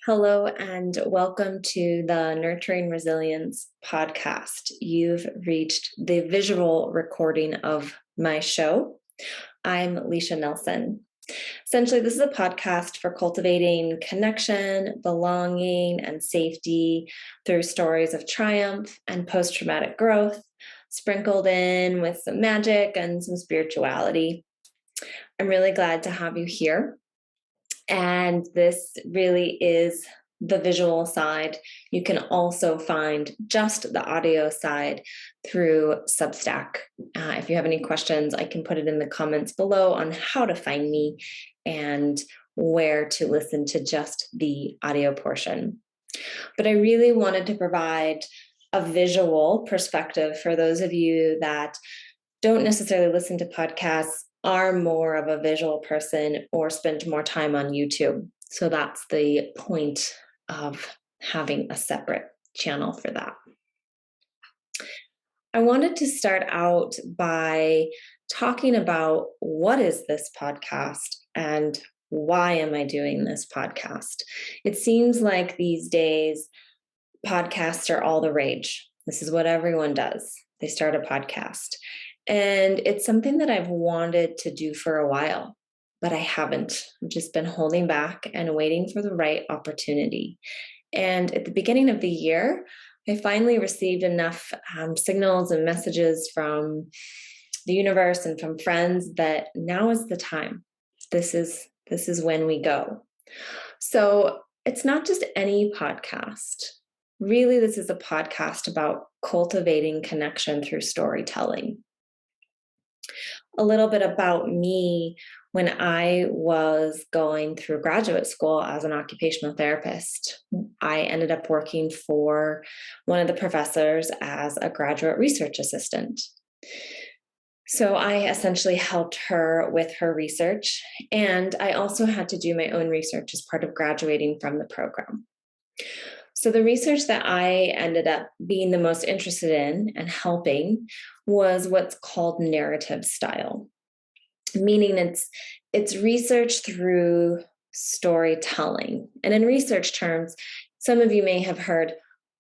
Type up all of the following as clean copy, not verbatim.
Hello, and welcome to the Nurturing Resilience podcast. You've reached the visual recording of my show. I'm Leisha Nelson. Essentially, this is a podcast for cultivating connection, belonging, and safety through stories of triumph and post traumatic growth, sprinkled in with some magic and some spirituality. I'm really glad to have you here. And this really is the visual side. You can also find just the audio side through Substack. If you have any questions, I can put it in the comments below on how to find me and where to listen to just the audio portion. But I really wanted to provide a visual perspective for those of you that don't necessarily listen to podcasts, are more of a visual person, or spend more time on YouTube. So that's the point of having a separate channel for that. I wanted to start out by talking about what is this podcast and why am I doing this podcast? It seems like these days podcasts are all the rage. This is what everyone does. They start a podcast. And it's something that I've wanted to do for a while, but I haven't. I've just been holding back and waiting for the right opportunity. And at the beginning of the year, I finally received enough signals and messages from the universe and from friends that now is the time. This is when we go. So it's not just any podcast. Really, this is a podcast about cultivating connection through storytelling. A little bit about me. When I was going through graduate school as an occupational therapist, I ended up working for one of the professors as a graduate research assistant. So I essentially helped her with her research, and I also had to do my own research as part of graduating from the program. So the research that I ended up being the most interested in and helping was what's called narrative style, meaning it's research through storytelling. And in research terms, some of you may have heard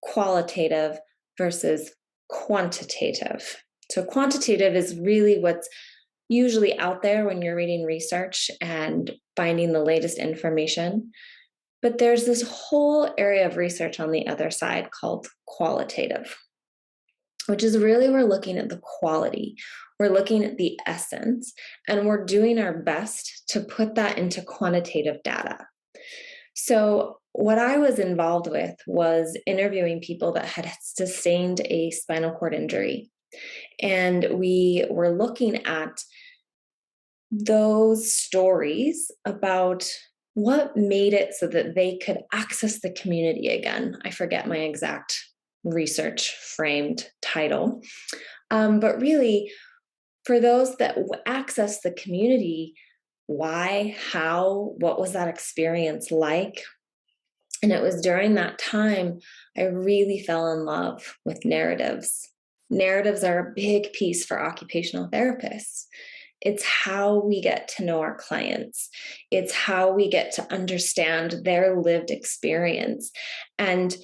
qualitative versus quantitative. So quantitative is really what's usually out there when you're reading research and finding the latest information. But there's this whole area of research on the other side called qualitative, which is really we're looking at the quality, we're looking at the essence, and we're doing our best to put that into quantitative data. So what I was involved with was interviewing people that had sustained a spinal cord injury. And we were looking at those stories about what made it so that they could access the community again. I forget my exact research framed title. But really, for those that access the community, why, how, what was that experience like? And it was during that time I really fell in love with narratives. Narratives are a big piece for occupational therapists. It's how we get to know our clients. It's how we get to understand their lived experience. And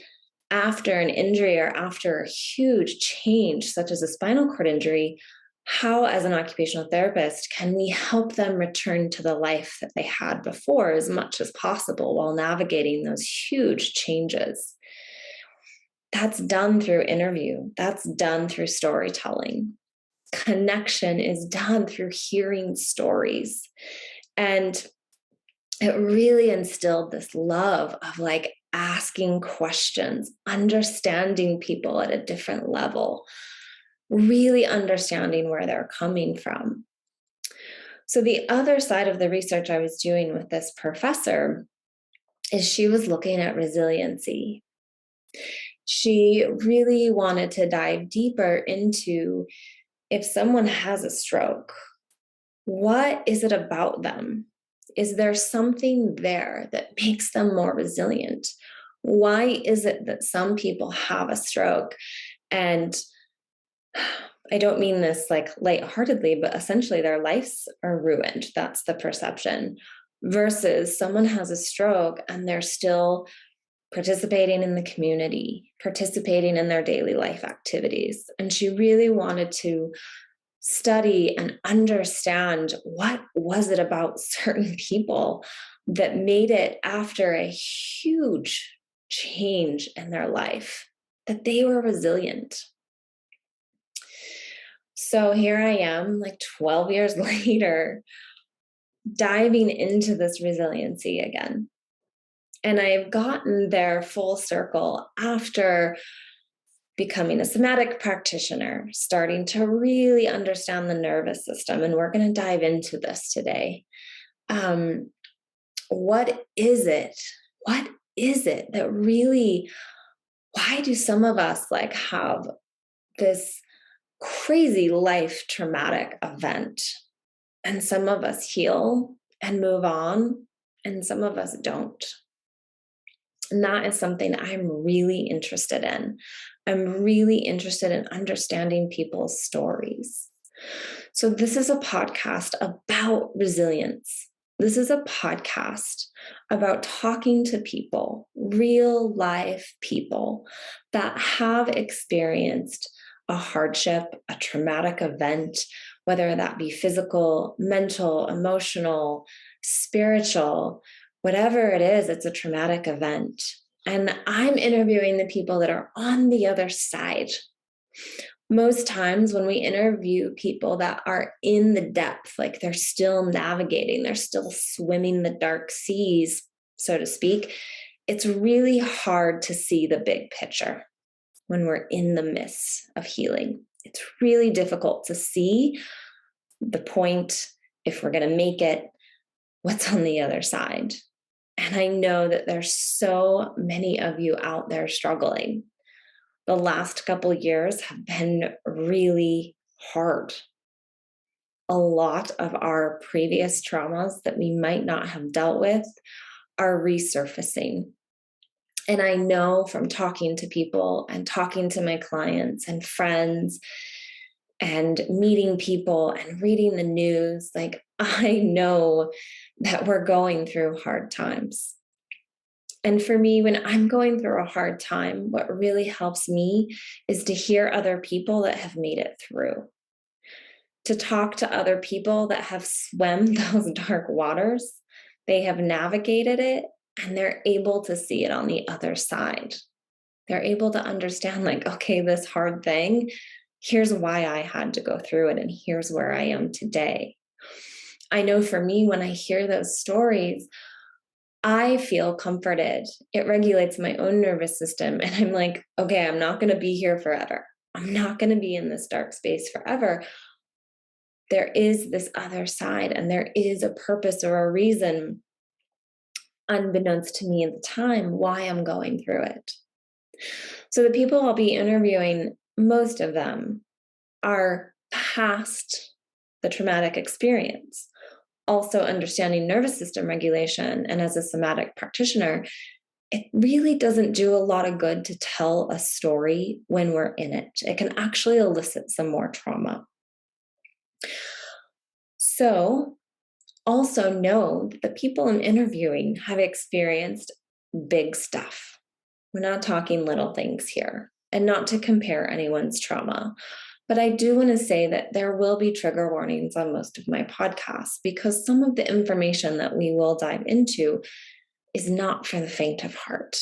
after an injury or after a huge change, such as a spinal cord injury, how, as an occupational therapist, can we help them return to the life that they had before as much as possible while navigating those huge changes? That's done through interview. That's done through storytelling. Connection is done through hearing stories. And it really instilled this love of asking questions, understanding people at a different level, really understanding where they're coming from. So the other side of the research I was doing with this professor is she was looking at resiliency. She really wanted to dive deeper into, if someone has a stroke, what is it about them? Is there something there that makes them more resilient? Why is it that some people have a stroke? And I don't mean this lightheartedly, but essentially their lives are ruined. That's the perception. Versus someone has a stroke and they're still participating in the community, participating in their daily life activities. And she really wanted to study and understand what was it about certain people that made it after a huge change in their life that they were resilient. So here I am, like 12 years later, diving into this resiliency again. And I've gotten there full circle after becoming a somatic practitioner, starting to really understand the nervous system. And we're going to dive into this today. What is it? What is it that really, why do some of us like have this crazy life traumatic event and some of us heal and move on and some of us don't? And that is something I'm really interested in. I'm really interested in understanding people's stories. So, this is a podcast about resilience. This is a podcast about talking to people, real life people that have experienced a hardship, a traumatic event, whether that be physical, mental, emotional, spiritual, whatever it is, it's a traumatic event. And I'm interviewing the people that are on the other side. Most times when we interview people that are in the depth, like they're still navigating, they're still swimming the dark seas, so to speak, it's really hard to see the big picture when we're in the midst of healing. It's really difficult to see the point, if we're going to make it, what's on the other side. And I know that there's so many of you out there struggling. The last couple of years have been really hard. A lot of our previous traumas that we might not have dealt with are resurfacing. And I know from talking to people and talking to my clients and friends and meeting people and reading the news, like I know that we're going through hard times. And for me, when I'm going through a hard time, what really helps me is to hear other people that have made it through, to talk to other people that have swum those dark waters. They have navigated it and they're able to see it on the other side. They're able to understand, like, okay, this hard thing, here's why I had to go through it, and here's where I am today. I know for me, when I hear those stories, I feel comforted. It regulates my own nervous system. And I'm like, okay, I'm not going to be here forever. I'm not going to be in this dark space forever. There is this other side, and there is a purpose or a reason, unbeknownst to me at the time, why I'm going through it. So the people I'll be interviewing, most of them are past the traumatic experience. Also understanding nervous system regulation, and as a somatic practitioner, it really doesn't do a lot of good to tell a story when we're in it. It can actually elicit some more trauma. So also know that the people I'm interviewing have experienced big stuff. We're not talking little things here, and not to compare anyone's trauma. But I do want to say that there will be trigger warnings on most of my podcasts, because some of the information that we will dive into is not for the faint of heart.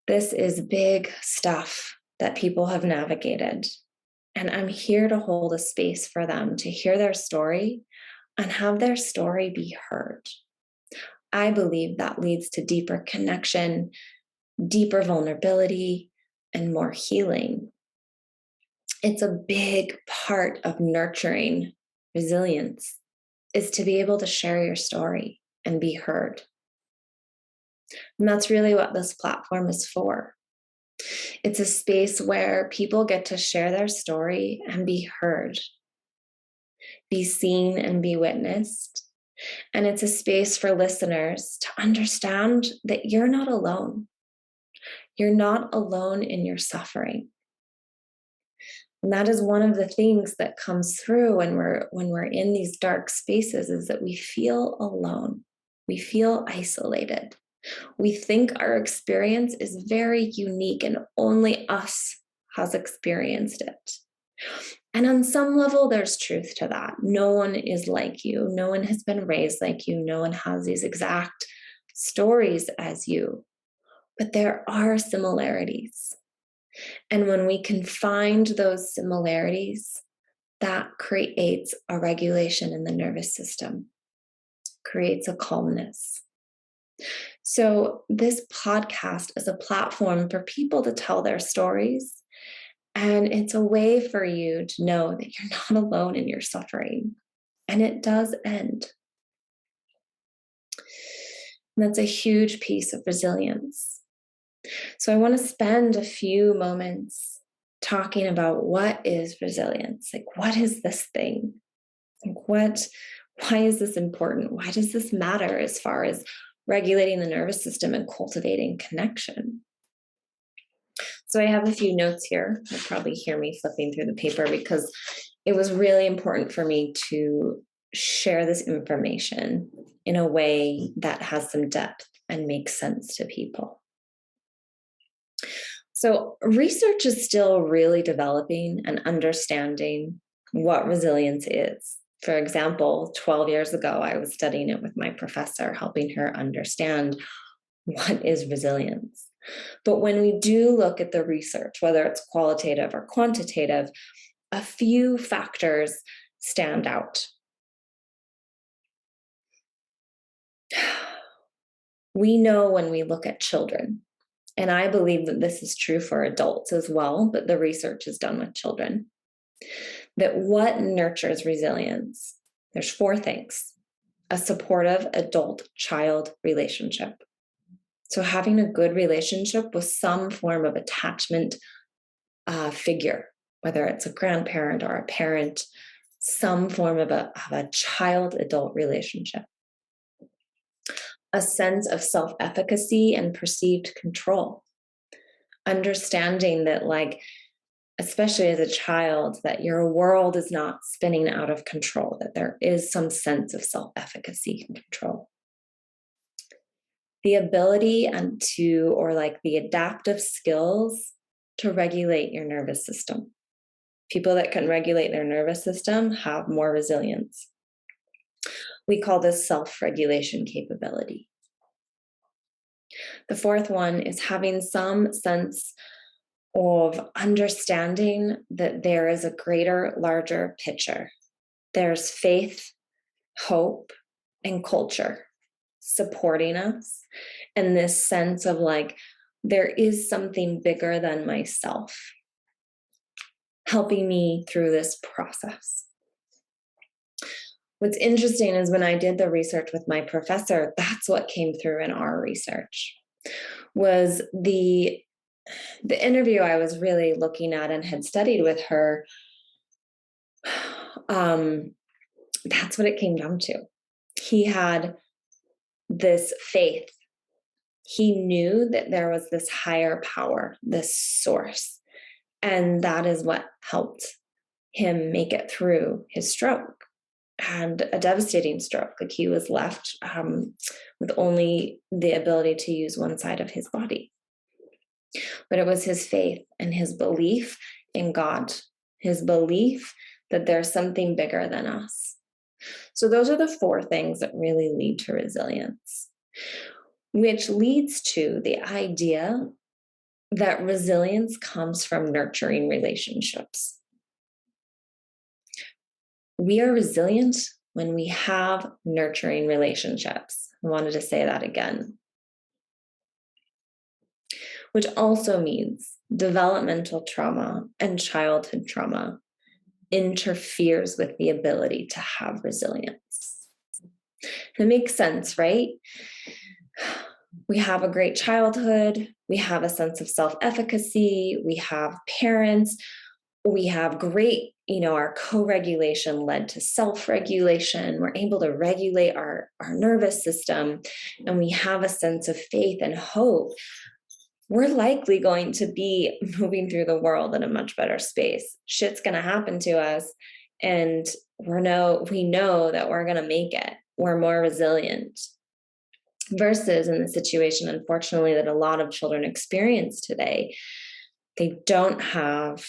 This is big stuff that people have navigated. And I'm here to hold a space for them to hear their story and have their story be heard. I believe that leads to deeper connection, deeper vulnerability, and more healing. It's a big part of nurturing resilience, is to be able to share your story and be heard. And that's really what this platform is for. It's a space where people get to share their story and be heard, be seen and be witnessed. And it's a space for listeners to understand that you're not alone. You're not alone in your suffering. And that is one of the things that comes through when we're in these dark spaces, is that we feel alone. We feel isolated. We think our experience is very unique and only us has experienced it. And on some level, there's truth to that. No one is like you. No one has been raised like you. No one has these exact stories as you. But there are similarities. And when we can find those similarities, that creates a regulation in the nervous system, creates a calmness. So, this podcast is a platform for people to tell their stories. And it's a way for you to know that you're not alone in your suffering. And it does end. And that's a huge piece of resilience. So, I want to spend a few moments talking about what is resilience? Like, what is this thing? Like, why is this important? Why does this matter as far as regulating the nervous system and cultivating connection? So I have a few notes here. You'll probably hear me flipping through the paper because it was really important for me to share this information in a way that has some depth and makes sense to people. So research is still really developing and understanding what resilience is. For example, 12 years ago, I was studying it with my professor, helping her understand what is resilience. But when we do look at the research, whether it's qualitative or quantitative, a few factors stand out. We know when we look at children, and I believe that this is true for adults as well, but the research is done with children, that what nurtures resilience? There's four things: a supportive adult-child relationship. So having a good relationship with some form of attachment figure, whether it's a grandparent or a parent, some form of a child-adult relationship. A sense of self-efficacy and perceived control. Understanding that, like, especially as a child, that your world is not spinning out of control, that there is some sense of self-efficacy and control. The ability or like the adaptive skills to regulate your nervous system. People that can regulate their nervous system have more resilience. We call this self-regulation capability. The fourth one is having some sense of understanding that there is a greater, larger picture. There's faith, hope, and culture supporting us, and this sense of like, there is something bigger than myself helping me through this process. What's interesting is when I did the research with my professor, that's what came through in our research, was the interview I was really looking at and had studied with her. That's what it came down to. He had this faith. He knew that there was this higher power, this source, and that is what helped him make it through his stroke, and a devastating stroke. Like, he was left with only the ability to use one side of his body. But it was his faith and his belief in God, his belief that there's something bigger than us. So those are the four things that really lead to resilience, which leads to the idea that resilience comes from nurturing relationships. We are resilient when we have nurturing relationships. I wanted to say that again. Which also means developmental trauma and childhood trauma interferes with the ability to have resilience. It makes sense, right? We have a great childhood. We have a sense of self-efficacy. We have parents. We have great, our co-regulation led to self-regulation. We're able to regulate our nervous system, and we have a sense of faith and hope. We're likely going to be moving through the world in a much better space. Shit's going to happen to us, and we know that we're going to make it. We're more resilient. Versus in the situation, unfortunately, that a lot of children experience today, they don't have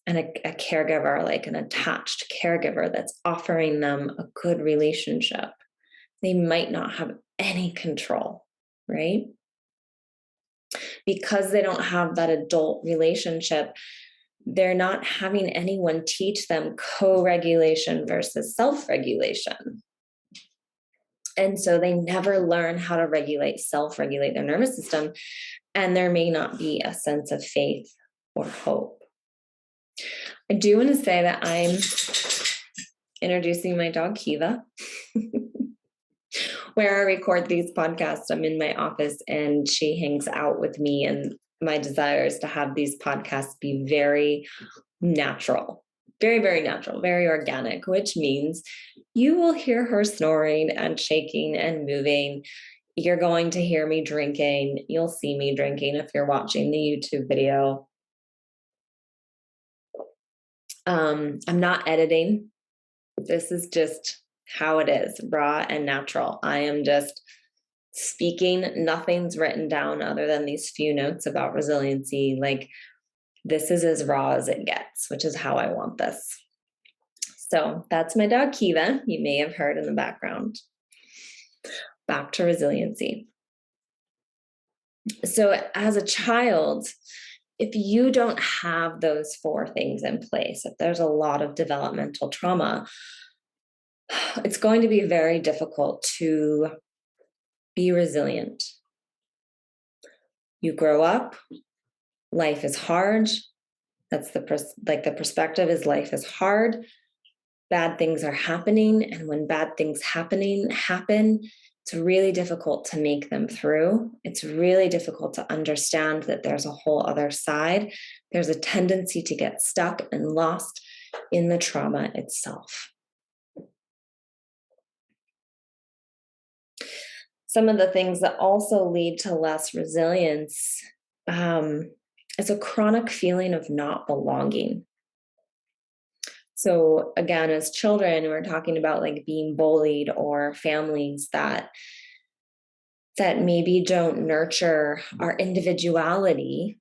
a caregiver, like an attached caregiver that's offering them a good relationship. They might not have any control, right? Because they don't have that adult relationship, they're not having anyone teach them co-regulation versus self-regulation. And so they never learn how to self-regulate their nervous system, and there may not be a sense of faith or hope. I do want to say that I'm introducing my dog Kiva. Where I record these podcasts, I'm in my office and she hangs out with me, and my desire is to have these podcasts be very natural, very, very natural, very organic, which means you will hear her snoring and shaking and moving. You're going to hear me drinking. You'll see me drinking if you're watching the YouTube video. I'm not editing. This is just how it is, raw and natural. I am just speaking. Nothing's written down other than these few notes about resiliency. Like, this is as raw as it gets, which is how I want this. So that's my dog Kiva. You may have heard in the background. Back to resiliency. So as a child, if you don't have those 4 things in place, if there's a lot of developmental trauma, it's going to be very difficult to be resilient. You grow up, life is hard. That's the perspective is life is hard. Bad things are happening, and when bad things happen, it's really difficult to make them through. It's really difficult to understand that there's a whole other side. There's a tendency to get stuck and lost in the trauma itself. Some of the things that also lead to less resilience is a chronic feeling of not belonging. So again, as children, we're talking about like being bullied, or families that maybe don't nurture our individuality.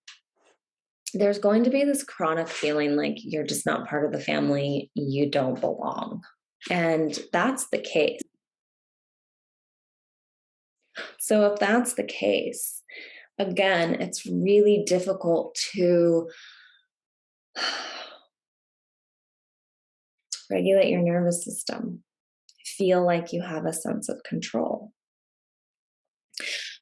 There's going to be this chronic feeling like you're just not part of the family, you don't belong. And that's the case. So if that's the case, again, it's really difficult to regulate your nervous system, feel like you have a sense of control.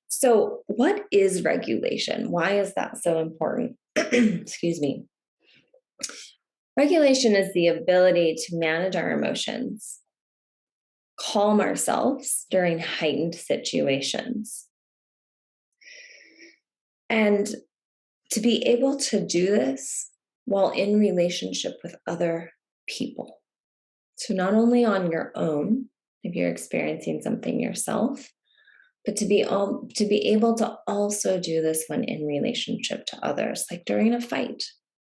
So what is regulation? Why is that so important? Excuse me. Regulation is the ability to manage our emotions, calm ourselves during heightened situations, and to be able to do this while in relationship with other people. So not only on your own, if you're experiencing something yourself, but to be able to also do this when in relationship to others, like during a fight,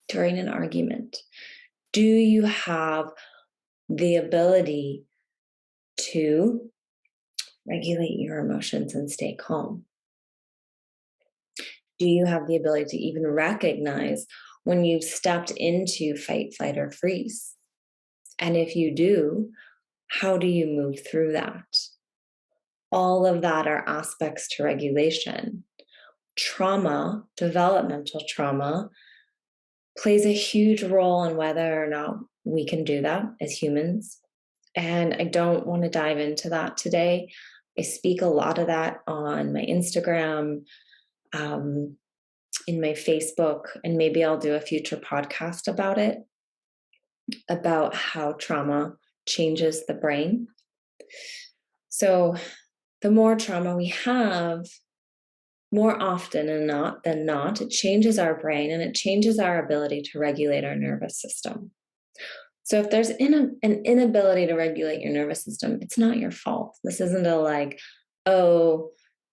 during an argument. Do you have the ability to regulate your emotions and stay calm? Do you have the ability to even recognize when you've stepped into fight, flight, or freeze? And if you do, how do you move through that? All of that are aspects to regulation. Trauma, developmental trauma, plays a huge role in whether or not we can do that as humans. And I don't want to dive into that today. I speak a lot of that on my Instagram, in my Facebook, and maybe I'll do a future podcast about it, about how trauma changes the brain. So the more trauma we have, more often than not, it changes our brain and it changes our ability to regulate our nervous system. So if there's an inability to regulate your nervous system, it's not your fault. This isn't a like, oh,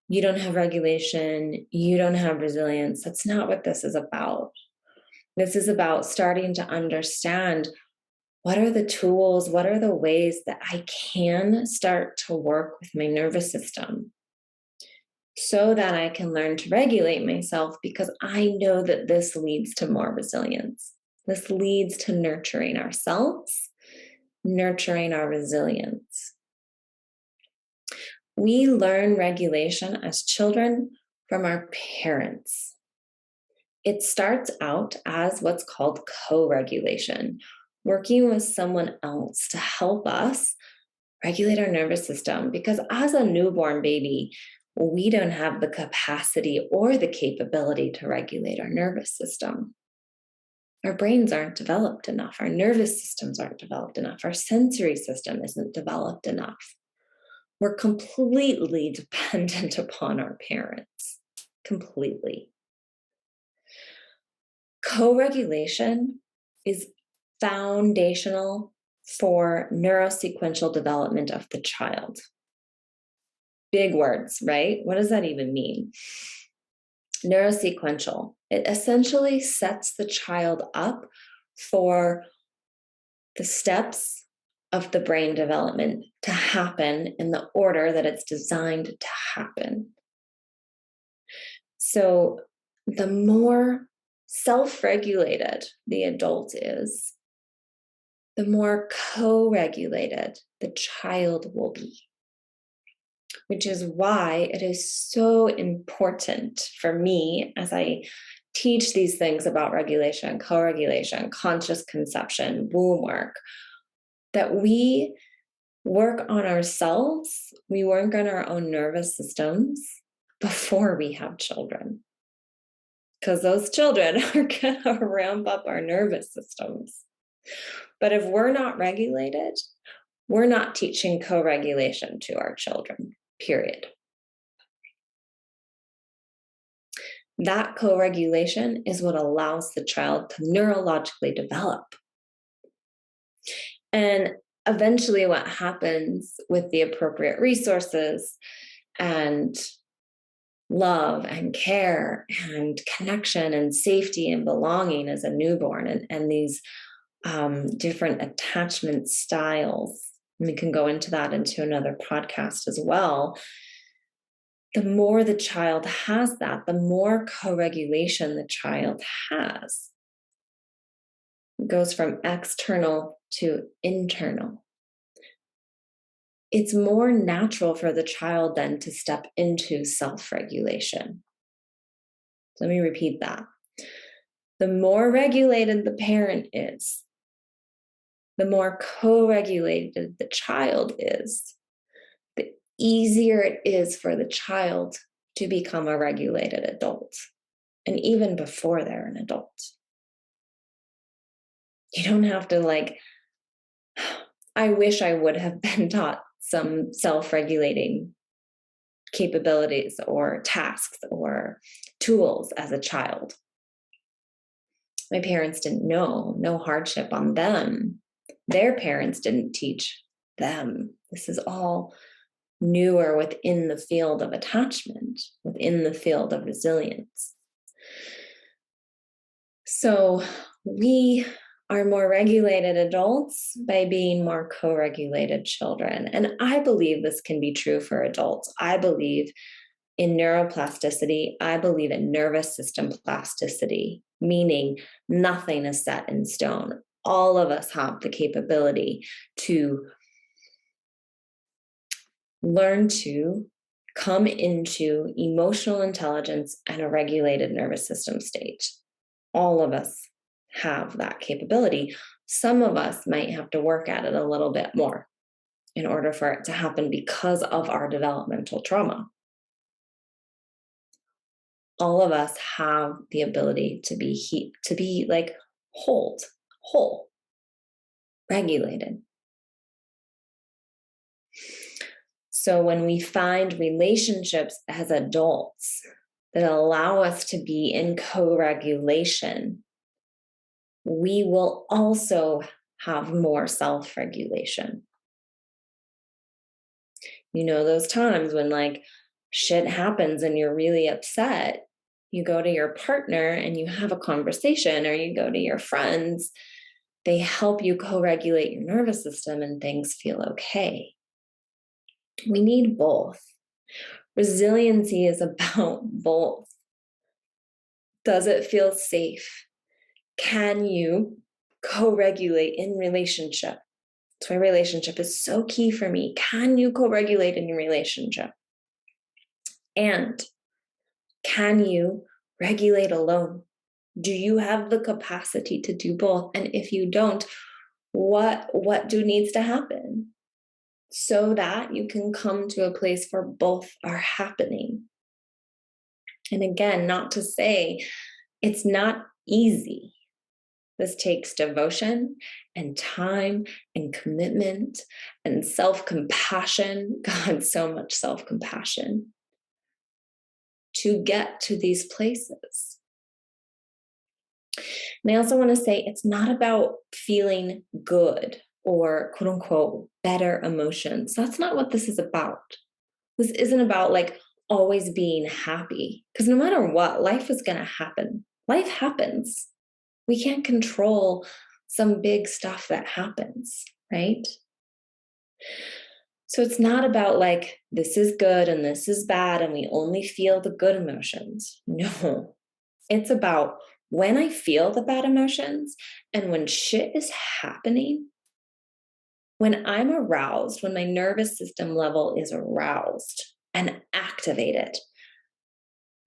you don't have regulation, you don't have resilience. That's not what this is about. This is about starting to understand, what are the tools, what are the ways that I can start to work with my nervous system so that I can learn to regulate myself, because I know that this leads to more resilience. This leads to nurturing ourselves, nurturing our resilience. We learn regulation as children from our parents. It starts out as what's called co-regulation, working with someone else to help us regulate our nervous system. Because as a newborn baby, we don't have the capacity or the capability to regulate our nervous system. Our brains aren't developed enough. Our nervous systems aren't developed enough. Our sensory system isn't developed enough. We're completely dependent upon our parents. Completely. Co-regulation is foundational for neurosequential development of the child. Big words, right? What does that even mean? Neurosequential. It essentially sets the child up for the steps of the brain development to happen in the order that it's designed to happen. So the more self-regulated the adult is, the more co-regulated the child will be. Which is why it is so important for me, as I teach these things about regulation, co-regulation, conscious conception, womb work, that we work on ourselves, we work on our own nervous systems before we have children. Because those children are going to ramp up our nervous systems. But if we're not regulated, we're not teaching co-regulation to our children, period. That co-regulation is what allows the child to neurologically develop. And eventually, what happens with the appropriate resources and love and care and connection and safety and belonging as a newborn, and these different attachment styles. And we can go into that into another podcast as well. The more the child has that, the more co-regulation the child has. It goes from external to internal. It's more natural for the child then to step into self-regulation. Let me repeat that. The more regulated the parent is, the more co-regulated the child is, the easier it is for the child to become a regulated adult, and even before they're an adult. You don't have to I wish I would have been taught some self-regulating capabilities or tasks or tools as a child. My parents didn't know, no hardship on them. Their parents didn't teach them. This is all newer within the field of attachment, within the field of resilience. So we are more regulated adults by being more co-regulated children. And I believe this can be true for adults. I believe in neuroplasticity. I believe in nervous system plasticity, meaning nothing is set in stone. All of us have the capability to learn to come into emotional intelligence and a regulated nervous system state. All of us have that capability. Some of us might have to work at it a little bit more in order for it to happen because of our developmental trauma. All of us have the ability to be whole, regulated. So when we find relationships as adults that allow us to be in co-regulation, we will also have more self-regulation. You know, those times when shit happens and you're really upset, you go to your partner and you have a conversation, or you go to your friends, they help you co-regulate your nervous system and things feel okay. We need both. Resiliency is about both. Does it feel safe? Can you co-regulate in relationship? That's why relationship is so key for me. Can you co-regulate in your relationship? And can you regulate alone? Do you have the capacity to do both? And if you don't, what needs to happen so that you can come to a place where both are happening? And again, not to say it's not easy. This takes devotion and time and commitment and self-compassion. God, so much self-compassion to get to these places. And I also want to say it's not about feeling good or quote unquote better emotions. That's not what this is about. This isn't about like always being happy, because no matter what, life is going to happen. Life happens. We can't control some big stuff that happens, right? So it's not about like, this is good and this is bad, and we only feel the good emotions. No, it's about when I feel the bad emotions and when shit is happening, when I'm aroused, when my nervous system level is aroused and activated,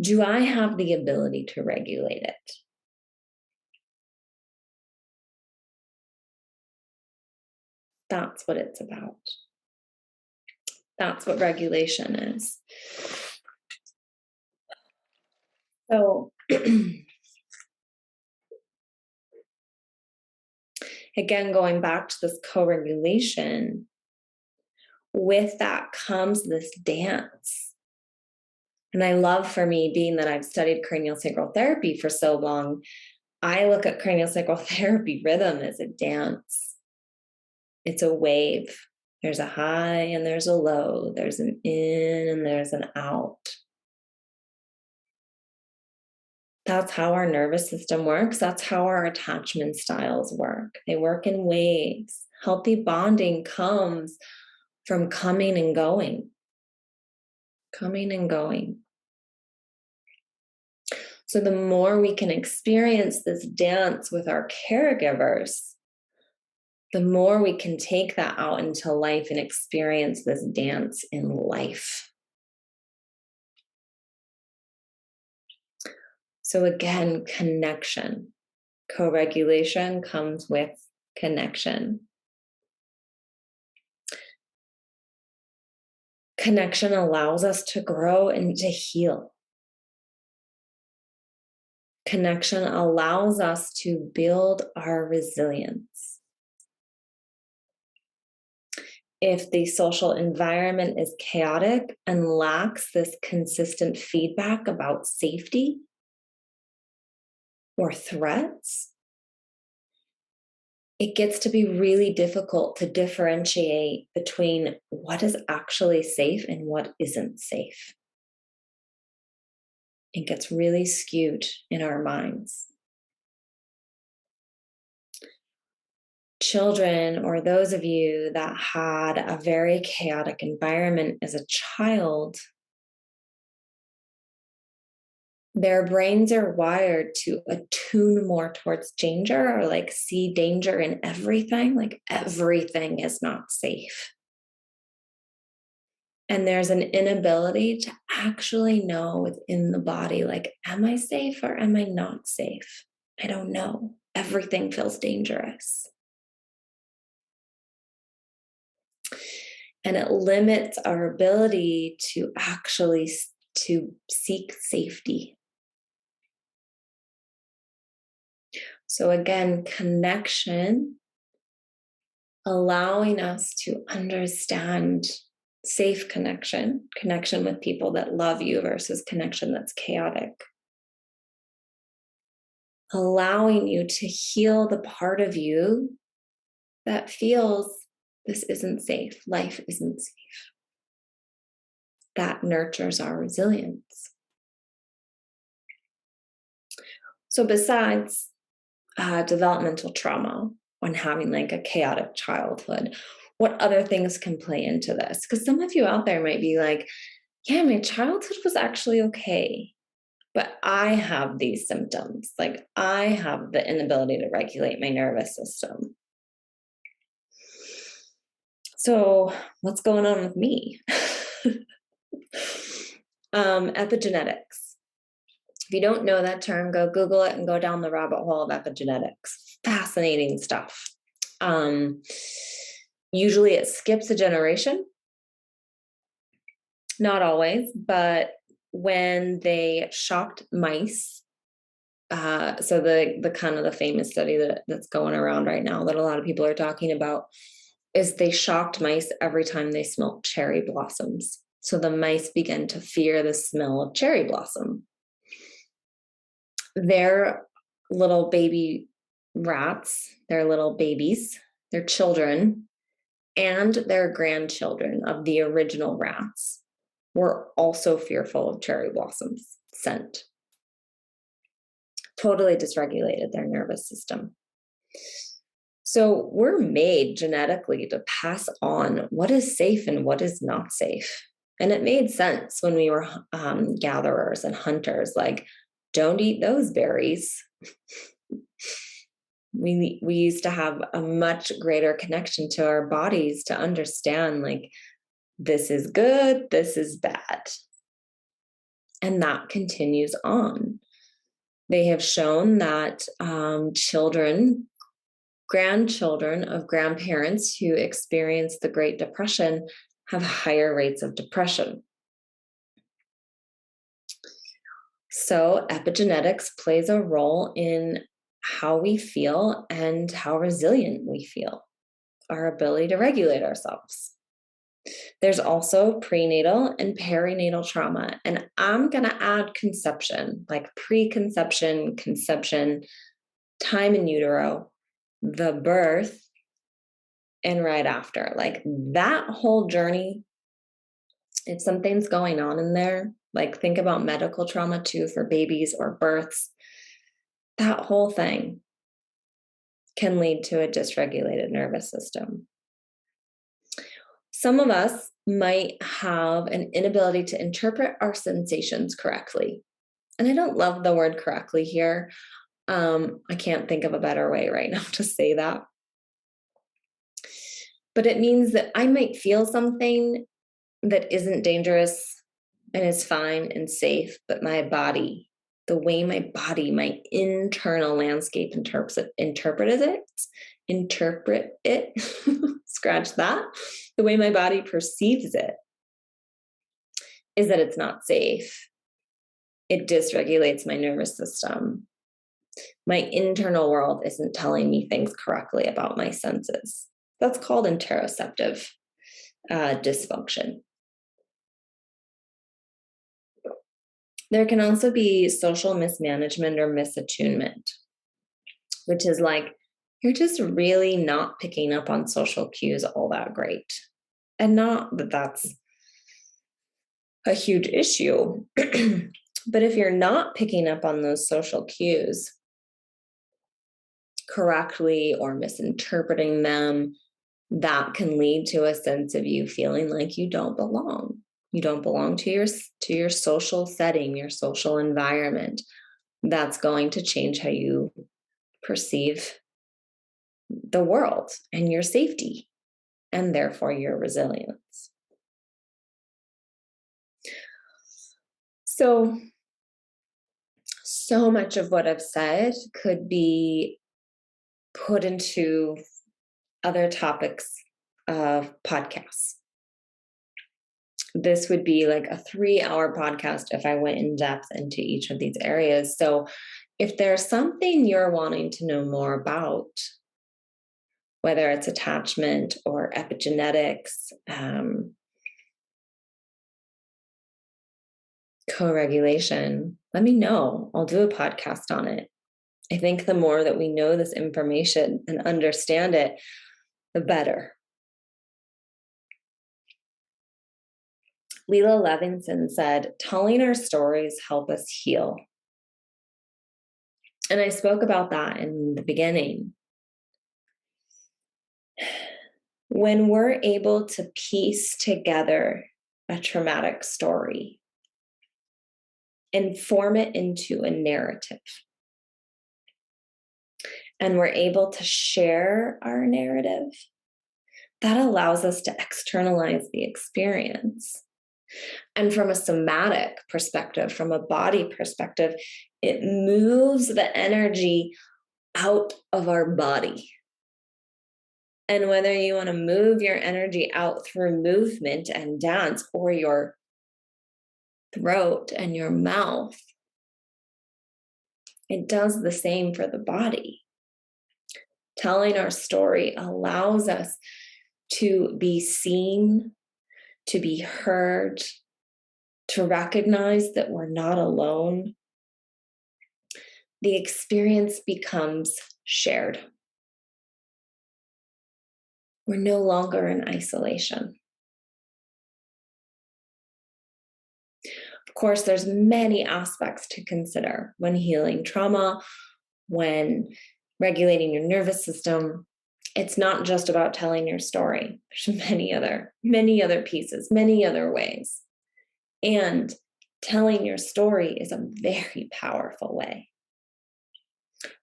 do I have the ability to regulate it? That's what it's about. That's what regulation is. So, again, going back to this co-regulation, with that comes this dance. And I love, for me, being that I've studied craniosacral therapy for so long, I look at craniosacral therapy rhythm as a dance. It's a wave. There's a high and there's a low. There's an in and there's an out. That's how our nervous system works. That's how our attachment styles work. They work in waves. Healthy bonding comes from coming and going. Coming and going. So the more we can experience this dance with our caregivers, the more we can take that out into life and experience this dance in life. So again, connection. Co-regulation comes with connection. Connection allows us to grow and to heal. Connection allows us to build our resilience. If the social environment is chaotic and lacks this consistent feedback about safety or threats, it gets to be really difficult to differentiate between what is actually safe and what isn't safe. It gets really skewed in our minds. Children, or those of you that had a very chaotic environment as a child, their brains are wired to attune more towards danger, or like see danger in everything, like everything is not safe. And there's an inability to actually know within the body, like, am I safe or am I not safe? I don't know. Everything feels dangerous. And it limits our ability to actually to seek safety. So again, connection, allowing us to understand safe connection, connection with people that love you versus connection that's chaotic. Allowing you to heal the part of you that feels this isn't safe, life isn't safe. That nurtures our resilience. So besides developmental trauma, when having like a chaotic childhood, what other things can play into this? Because some of you out there might be like, yeah, my childhood was actually okay, but I have these symptoms. Like I have the inability to regulate my nervous system. So, what's going on with me? Epigenetics. If you don't know that term, go Google it and go down the rabbit hole of epigenetics. Fascinating stuff. Um, Usually it skips a generation, not always, but when they shocked mice, so the kind of the famous study that's going around right now that a lot of people are talking about is they shocked mice every time they smelled cherry blossoms. So the mice began to fear the smell of cherry blossom. Their little baby rats, their little babies, their children, and their grandchildren of the original rats were also fearful of cherry blossoms scent. Totally dysregulated their nervous system. So we're made genetically to pass on what is safe and what is not safe. And it made sense when we were gatherers and hunters, like, don't eat those berries. We used to have a much greater connection to our bodies to understand, like, this is good, this is bad. And that continues on. They have shown that grandchildren of grandparents who experienced the Great Depression have higher rates of depression. So epigenetics plays a role in how we feel and how resilient we feel, our ability to regulate ourselves. There's also prenatal and perinatal trauma. And I'm going to add conception, like preconception, conception, time in utero, the birth, and right after. Like that whole journey, if something's going on in there, like think about medical trauma too for babies or births, that whole thing can lead to a dysregulated nervous system. Some of us might have an inability to interpret our sensations correctly. And I don't love the word correctly here. I can't think of a better way right now to say that. But it means that I might feel something that isn't dangerous and is fine and safe, but my body, the way my body, my internal landscape interpret it, scratch that, the way my body perceives it is that it's not safe. It dysregulates my nervous system. My internal world isn't telling me things correctly about my senses. That's called interoceptive dysfunction. There can also be social mismanagement or misattunement, which is like you're just really not picking up on social cues all that great. And not that that's a huge issue, but if you're not picking up on those social cues correctly or misinterpreting them, that can lead to a sense of you feeling like you don't belong. You don't belong to your social setting, your social environment. That's going to change how you perceive the world and your safety, and therefore your resilience. So much of what I've said could be put into other topics of podcasts. This would be like a 3-hour podcast if I went in depth into each of these areas. So if there's something you're wanting to know more about, whether it's attachment or epigenetics, co-regulation, let me know. I'll do a podcast on it. I think the more that we know this information and understand it, the better. Leela Levinson said, telling our stories help us heal. And I spoke about that in the beginning. When we're able to piece together a traumatic story and form it into a narrative. And we're able to share our narrative, that allows us to externalize the experience. And from a somatic perspective, from a body perspective, it moves the energy out of our body. And whether you want to move your energy out through movement and dance, or your throat and your mouth, it does the same for the body. Telling our story allows us to be seen, to be heard, to recognize that we're not alone. The experience becomes shared. We're no longer in isolation. Of course, there's many aspects to consider when healing trauma, when regulating your nervous system. It's not just about telling your story. There's many other pieces, many other ways. And telling your story is a very powerful way.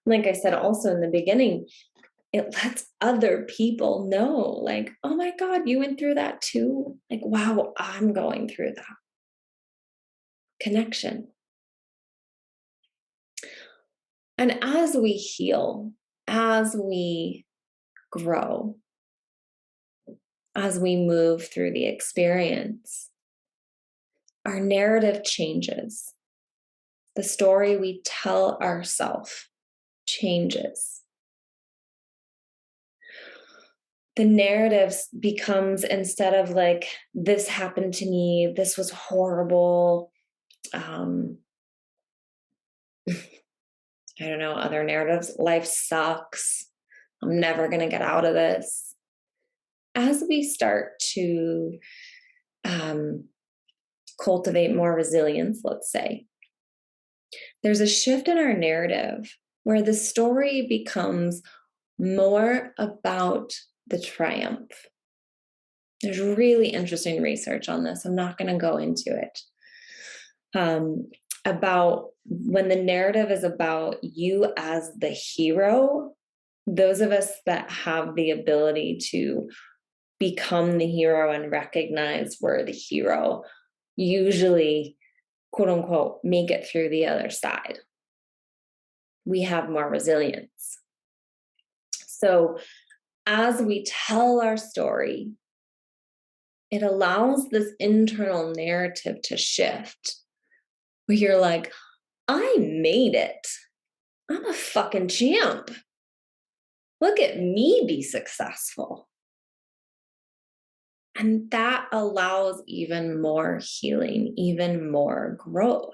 Like I said also in the beginning, it lets other people know, like, oh my God, you went through that too? Like, wow, I'm going through that. Connection. And as we heal, as we grow, as we move through the experience, our narrative changes. The story we tell ourselves changes. The narrative becomes, instead of like, this happened to me, this was horrible, I don't know, other narratives, life sucks, I'm never going to get out of this. As we start to cultivate more resilience, let's say, there's a shift in our narrative where the story becomes more about the triumph. There's really interesting research on this. I'm not going to go into it. About when the narrative is about you as the hero, those of us that have the ability to become the hero and recognize we're the hero usually, quote unquote, make it through the other side. We have more resilience. So as we tell our story, it allows this internal narrative to shift, where you're like, I made it. I'm a fucking champ. Look at me be successful. And that allows even more healing, even more growth.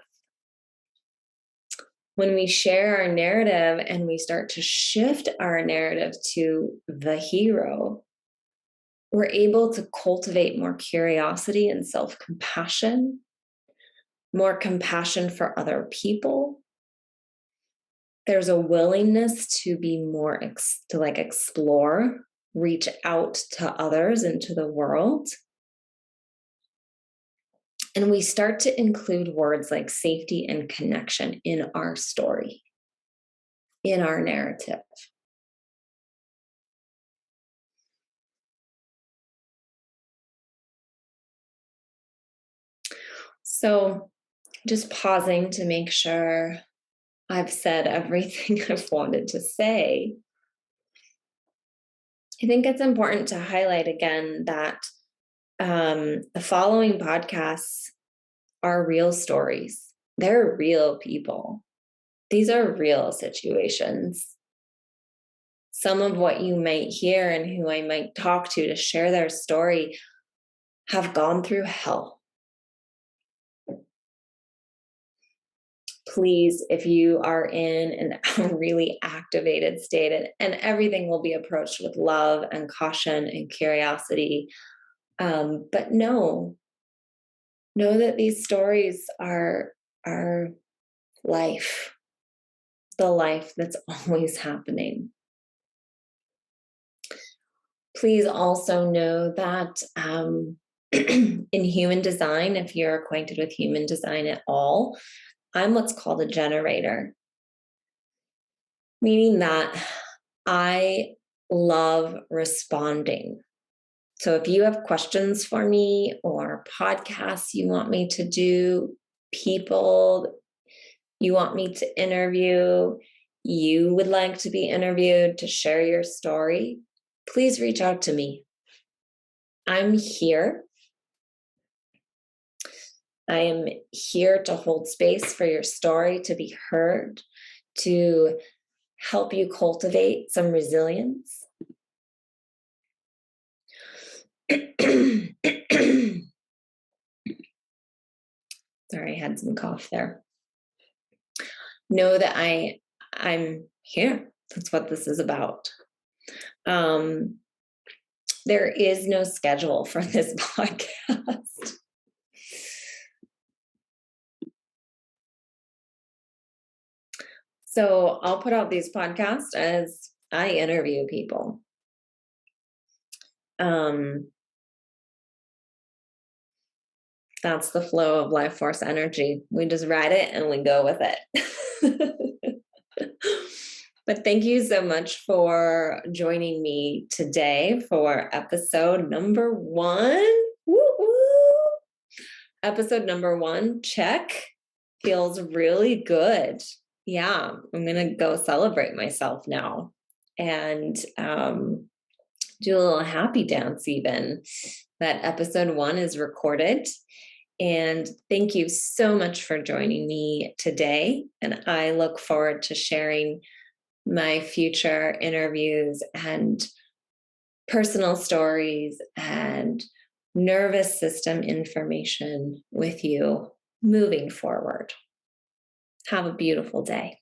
When we share our narrative and we start to shift our narrative to the hero, we're able to cultivate more curiosity and self-compassion, more compassion for other people. There's a willingness to be more, to explore, reach out to others into the world. And we start to include words like safety and connection in our story, in our narrative. So just pausing to make sure I've said everything I've wanted to say. I think it's important to highlight again that the following podcasts are real stories. They're real people. These are real situations. Some of what you might hear and who I might talk to share their story have gone through hell. Please, if you are in a really activated state, and everything will be approached with love and caution and curiosity, but know that these stories are life, the life that's always happening. Please also know that In human design, if you're acquainted with human design at all, I'm what's called a generator, meaning that I love responding. So if you have questions for me or podcasts you want me to do, people you want me to interview, you would like to be interviewed to share your story, please reach out to me. I'm here. I am here to hold space for your story to be heard, to help you cultivate some resilience. Sorry, I had some cough there. Know that I'm here. That's what this is about. There is no schedule for this podcast. So I'll put out these podcasts as I interview people. That's the flow of life force energy. We just ride it and we go with it. But thank you so much for joining me today for episode number 1. Woo-woo! Episode number 1, check. Feels really good. Yeah, I'm going to go celebrate myself now and do a little happy dance even. That episode 1 is recorded. And thank you so much for joining me today. And I look forward to sharing my future interviews and personal stories and nervous system information with you moving forward. Have a beautiful day.